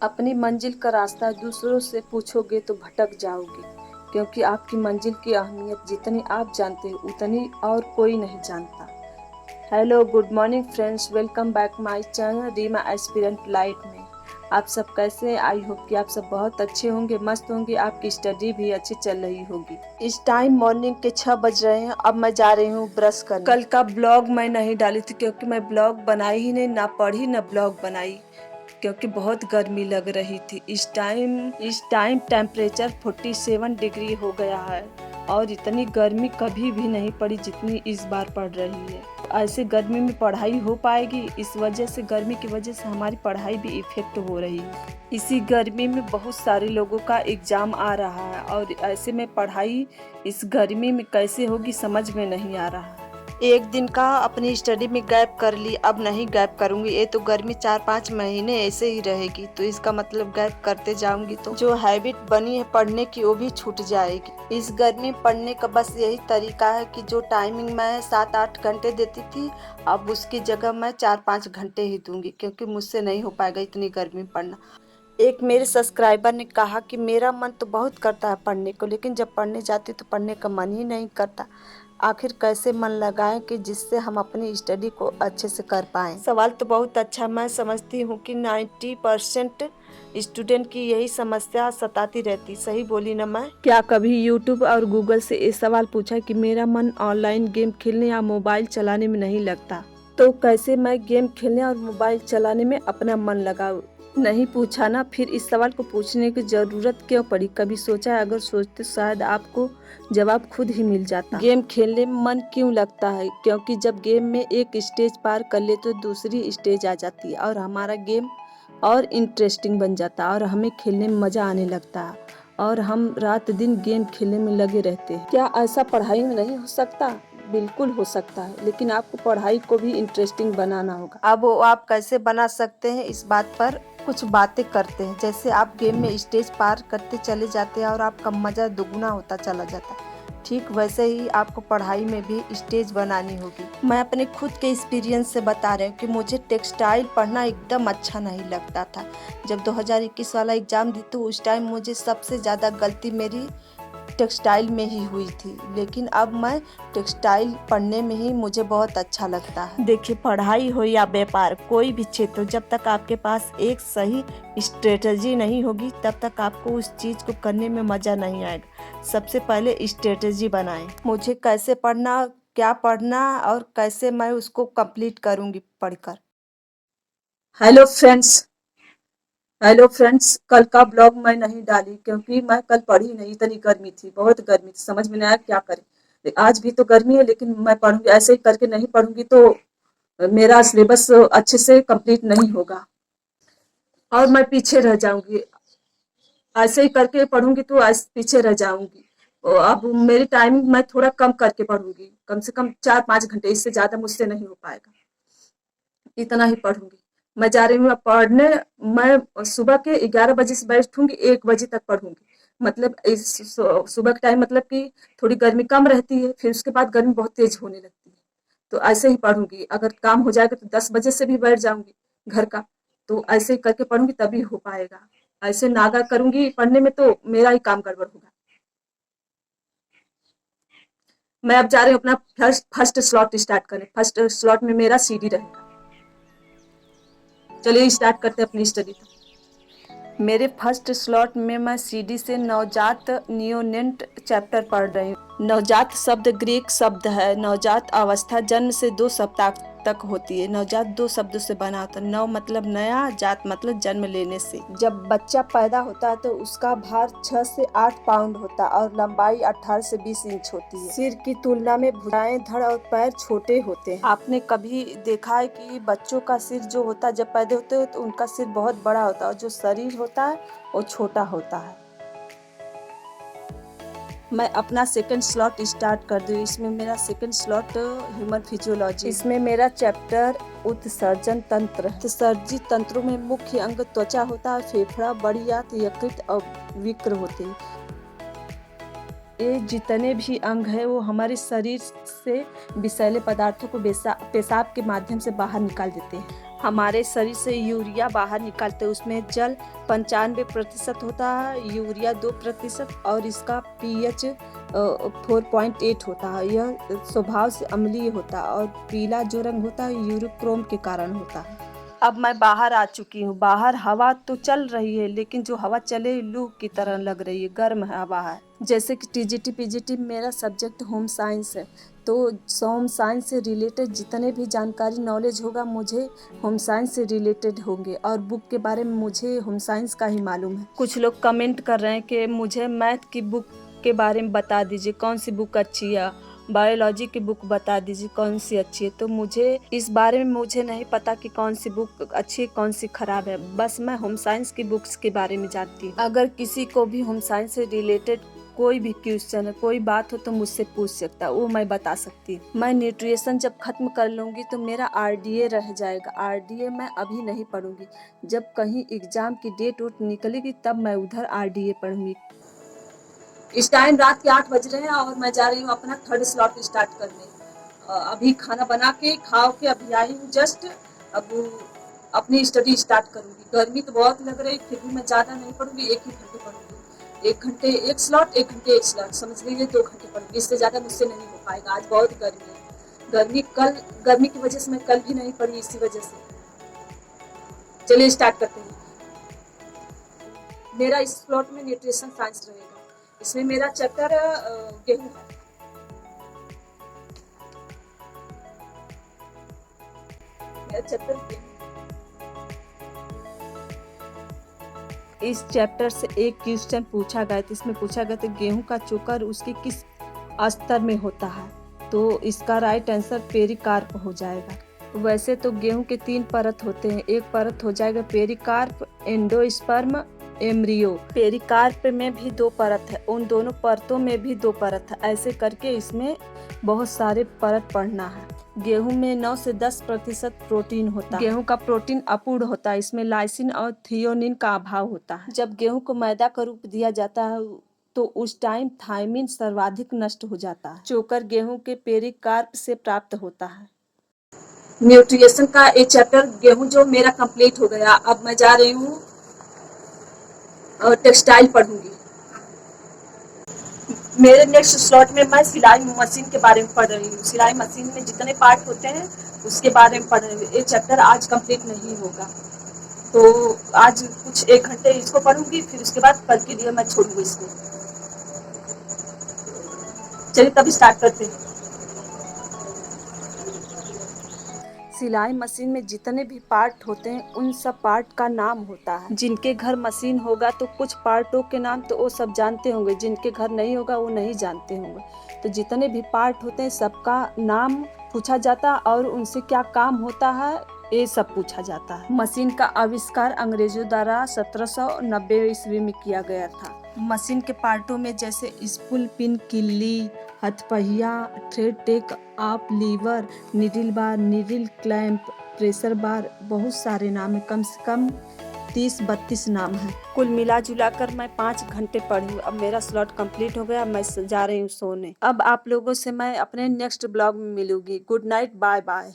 अपनी मंजिल का रास्ता दूसरों से पूछोगे तो भटक जाओगे, क्योंकि आपकी मंजिल की अहमियत जितनी आप जानते हो उतनी और कोई नहीं जानता। Hello, good morning friends, welcome back my channel Reema aspirant life में। आप सब कैसे हैं? आई होप कि आप सब बहुत अच्छे होंगे, मस्त होंगे, आपकी स्टडी भी अच्छी चल रही होगी। इस टाइम मॉर्निंग के 6 बज रहे हैं। अब मैं जा रही हूँ ब्रश करने। कल का ब्लॉग मैं नहीं डाली थी क्योंकि मैं ब्लॉग बनाई ही नहीं, ना पढ़ी ना ब्लॉग बनाई, क्योंकि बहुत गर्मी लग रही थी। इस टाइम टेम्परेचर 47 डिग्री हो गया है और इतनी गर्मी कभी भी नहीं पड़ी जितनी इस बार पड़ रही है। ऐसे गर्मी में पढ़ाई हो पाएगी? इस वजह से, गर्मी की वजह से हमारी पढ़ाई भी इफेक्ट हो रही है। इसी गर्मी में बहुत सारे लोगों का एग्जाम आ रहा है और ऐसे में पढ़ाई इस गर्मी में कैसे होगी समझ में नहीं आ रहा है। एक दिन का अपनी स्टडी में गैप कर ली, अब नहीं गैप करूंगी। ये तो गर्मी 4-5 महीने ऐसे ही रहेगी, तो इसका मतलब गैप करते जाऊंगी तो जो हैबिट बनी है पढ़ने की वो भी छूट जाएगी। इस गर्मी में पढ़ने का बस यही तरीका है कि जो टाइमिंग मैं 7-8 घंटे देती थी, अब उसकी जगह मैं 4-5 घंटे ही दूंगी, क्योंकि मुझसे नहीं हो पाएगा इतनी गर्मी में पढ़ना। एक मेरे सब्सक्राइबर ने कहा कि मेरा मन तो बहुत करता है पढ़ने को, लेकिन जब पढ़ने जाती तो पढ़ने का मन ही नहीं करता। आखिर कैसे मन लगाएं कि जिससे हम अपनी स्टडी को अच्छे से कर पाएं। सवाल तो बहुत अच्छा। मैं समझती हूँ कि 90% स्टूडेंट की यही समस्या सताती रहती। सही बोली ना मैं? क्या कभी यूट्यूब और गूगल से ये सवाल पूछा कि मेरा मन ऑनलाइन गेम खेलने या मोबाइल चलाने में नहीं लगता, तो कैसे मैं गेम खेलने और मोबाइल चलाने में अपना मन लगाऊं? नहीं पूछा ना, फिर इस सवाल को पूछने की जरूरत क्यों पड़ी? कभी सोचा? अगर सोचते शायद आपको जवाब खुद ही मिल जाता। गेम खेलने में मन क्यों लगता है? क्योंकि जब गेम में एक स्टेज पार कर ले तो दूसरी स्टेज आ जाती है और हमारा गेम और इंटरेस्टिंग बन जाता है और हमें खेलने में मजा आने लगता है और हम रात दिन गेम खेलने में लगे रहते हैं। क्या ऐसा पढ़ाई में नहीं हो सकता? बिल्कुल हो सकता है, लेकिन आपको पढ़ाई को भी इंटरेस्टिंग बनाना होगा। अब वो आप कैसे बना सकते हैं, इस बात पर कुछ बातें करते हैं। जैसे आप गेम में स्टेज पार करते चले जाते हैं और आपका मज़ा दुगना होता चला जाता है, ठीक वैसे ही आपको पढ़ाई में भी स्टेज बनानी होगी। मैं अपने खुद के एक्सपीरियंस से बता रही हूँ कि मुझे टेक्सटाइल पढ़ना एकदम अच्छा नहीं लगता था। जब 2021 वाला एग्ज़ाम दी तो उस टाइम मुझे सबसे ज़्यादा गलती मेरी टेक्सटाइल में ही हुई थी, लेकिन अब मैं टेक्सटाइल पढ़ने में ही मुझे बहुत अच्छा लगता है। देखिए, पढ़ाई हो या व्यापार, कोई भी क्षेत्र, जब तक आपके पास एक सही स्ट्रेटजी नहीं होगी तब तक आपको उस चीज़ को करने में मज़ा नहीं आएगा। सबसे पहले स्ट्रेटजी बनाएं। मुझे कैसे पढ़ना, क्या पढ़ना और कैसे मैं उसको कंप्लीट करूँगी पढ़कर। हेलो फ्रेंड्स, कल का ब्लॉग मैं नहीं डाली क्योंकि मैं कल पढ़ी नहीं, इतनी गर्मी थी, बहुत गर्मी थी, समझ में नहीं आया क्या करें। आज भी तो गर्मी है, लेकिन मैं पढ़ूंगी। ऐसे ही करके नहीं पढ़ूंगी तो मेरा सिलेबस अच्छे से कंप्लीट नहीं होगा और मैं पीछे रह जाऊंगी। ऐसे ही करके पढ़ूंगी तो ऐसे पीछे रह जाऊंगी। अब मेरी टाइमिंग मैं थोड़ा कम करके पढ़ूंगी, कम से कम 4-5 घंटे, इससे ज्यादा मुझसे नहीं हो पाएगा। इतना ही पढ़ूंगी। मैं जा रही हूँ पढ़ने। मैं सुबह के 11 बजे से बैठूंगी, 1 बजे तक पढ़ूंगी। मतलब इस सुबह के टाइम, मतलब कि थोड़ी गर्मी कम रहती है, फिर उसके बाद गर्मी बहुत तेज होने लगती है। तो ऐसे ही पढ़ूंगी। अगर काम हो जाएगा तो 10 बजे से भी बैठ जाऊंगी घर का। तो ऐसे ही करके पढ़ूंगी तभी हो पाएगा। ऐसे नागा करूंगी पढ़ने में तो मेरा ही काम गड़बड़ होगा। मैं अब जा रही हूँ अपना फर्स्ट स्लॉट स्टार्ट करने। फर्स्ट स्लॉट में मेरा सीडी रहेगा। चलिए स्टार्ट करते हैं अपनी स्टडी। मेरे फर्स्ट स्लॉट में मैं सीडी से नवजात नियोनेट चैप्टर पढ़ रही हूँ। नवजात शब्द ग्रीक शब्द है। नवजात अवस्था जन्म से 2 सप्ताह तक होती है। नवजात 2 शब्दों से बना होता है। नव मतलब नया, जात मतलब जन्म लेने से। जब बच्चा पैदा होता है तो उसका भार 6 से 8 पाउंड होता है और लंबाई 18 से 20 इंच होती है। सिर की तुलना में भुजाएं, धड़ और पैर छोटे होते हैं। आपने कभी देखा है कि बच्चों का सिर जो होता है, जब पैदा होते हैं तो उनका सिर बहुत बड़ा होता है और जो शरीर होता है वो छोटा होता है। मैं अपना सेकंड स्लॉट स्टार्ट कर दूँ। इसमें मेरा सेकंड स्लॉट ह्यूमन फिजियोलॉजी। इसमें मेरा चैप्टर उत्सर्जन तंत्र। उत्सर्जी तंत्रों में मुख्य अंग त्वचा होता है, फेफड़ा, बड़ी आंत, यकृत और विक्र होते हैं। ये जितने भी अंग है वो हमारे शरीर से विषैले पदार्थों को पेशाब के माध्यम से बाहर निकाल देते हैं। हमारे शरीर से यूरिया बाहर निकालते हैं, उसमें जल 95% होता है, यूरिया 2% और इसका pH 4.8 होता है। यह स्वभाव से अम्लीय होता है और पीला जो रंग होता है यूरोक्रोम के कारण होता है। अब मैं बाहर आ चुकी हूँ। बाहर हवा तो चल रही है, लेकिन जो हवा चले लू की तरह लग रही है, गर्म हवा है। जैसे कि टीजीटी पीजीटी मेरा सब्जेक्ट होम साइंस है, तो होम साइंस से रिलेटेड जितने भी जानकारी नॉलेज होगा मुझे होम साइंस से रिलेटेड होंगे, और बुक के बारे में मुझे होम साइंस का ही मालूम है। कुछ लोग कमेंट कर रहे हैं कि मुझे मैथ की बुक के बारे में बता दीजिए, कौन सी बुक अच्छी है, बायोलॉजी की बुक बता दीजिए कौन सी अच्छी है। तो मुझे इस बारे में मुझे नहीं पता कि कौन सी बुक अच्छी है कौन सी खराब है, बस मैं होम साइंस की बुक्स के बारे में जानती हूँ। अगर किसी को भी होम साइंस से रिलेटेड कोई भी क्वेश्चन है, कोई बात हो तो मुझसे पूछ सकता है, वो मैं बता सकती हूँ। मैं न्यूट्रिशन जब खत्म कर लूँगी तो मेरा आरडीए रह जाएगा। आरडीए मैं अभी नहीं पढ़ूंगी, जब कहीं एग्जाम की डेट वोट निकलेगी तब मैं उधर आरडीए पढ़ूंगी। इस टाइम रात के 8 बज रहे हैं और मैं जा रही हूँ अपना 3rd स्लॉट स्टार्ट करने। अभी खाना बना के खाओ के अभी आई हूँ जस्ट। अब अपनी स्टडी स्टार्ट करूँगी। गर्मी तो बहुत लग रही, फिर भी मैं ज़्यादा नहीं पढ़ूँगी, 1 ही घंटे पढ़ूँगी। 1 घंटे 1 स्लॉट, 1 घंटे 1 स्लॉट, समझ लीजिए 2 घंटे पढ़ूँगी। इससे ज़्यादा मुझसे नहीं हो पाएगा। आज बहुत गर्मी है। गर्मी की वजह से मैं कल भी नहीं पढ़ी, इसी वजह से। चलिए स्टार्ट करते हैं। मेरा इस स्लॉट में न्यूट्रिशन साइंस रहेगा। इसमें मेरा चैप्टर गेहूं है। मेरा चैप्टर गेहूं। इस चैप्टर से एक क्वेश्चन पूछा गया था, इसमें पूछा गया था गेहूं का चोकर उसके किस स्तर में होता है, तो इसका राइट आंसर पेरिकार्प हो जाएगा। वैसे तो गेहूं के 3 परत होते हैं, एक परत हो जाएगा पेरिकार्प, एंडोस्पर्म, एम्ब्रियो। पेरिकार्प में भी 2 परत है, उन दोनों परतों में भी 2 परत है। ऐसे करके इसमें बहुत सारे परत पढ़ना है। गेहूं में 9 से 10% प्रोटीन होता है। गेहूं का प्रोटीन अपूर्ण होता है, इसमें लाइसिन और थियोनिन का अभाव होता है। जब गेहूं को मैदा का रूप दिया जाता है तो उस टाइम थायमिन सर्वाधिक नष्ट हो जाता है। चोकर गेहूं के पेरिकार्प से प्राप्त होता है। न्यूट्रिशन का एक चैप्टर गेहूं जो मेरा कंप्लीट हो गया। अब मैं जा रही हूँ टेक्सटाइल पढ़ूंगी। मेरे नेक्स्ट स्लॉट में मैं सिलाई मशीन के बारे में पढ़ रही हूँ। सिलाई मशीन में जितने पार्ट होते हैं उसके बारे में पढ़ रही हूँ। ये चैप्टर आज कंप्लीट नहीं होगा, तो आज कुछ 1 घंटे इसको पढ़ूंगी, फिर उसके बाद कल के लिए मैं छोड़ूंगी इसको। चलिए तब स्टार्ट करते हैं। सिलाई मशीन में जितने भी पार्ट होते हैं उन सब पार्ट का नाम होता है। जिनके घर मशीन होगा तो कुछ पार्टों के नाम तो वो सब जानते होंगे, जिनके घर नहीं होगा वो नहीं जानते होंगे। तो जितने भी पार्ट होते हैं सबका नाम पूछा जाता है और उनसे क्या काम होता है ये सब पूछा जाता है। मशीन का आविष्कार अंग्रेजों द्वारा 1790 ईस्वी में किया गया था। मशीन के पार्टों में जैसे स्पूल पिन, किल्ली, हथपहिया, थ्रेड टेक आप, लीवर, निडिल बार, निडिल क्लैंप, प्रेशर बार, बहुत सारे नाम है, कम से कम 30-32 नाम है। कुल मिला जुला कर मैं 5 घंटे पढ़ी हूँ। अब मेरा स्लॉट कंप्लीट हो गया, मैं जा रही हूँ सोने। अब आप लोगों से मैं अपने नेक्स्ट ब्लॉग में मिलूंगी। Good night, bye bye.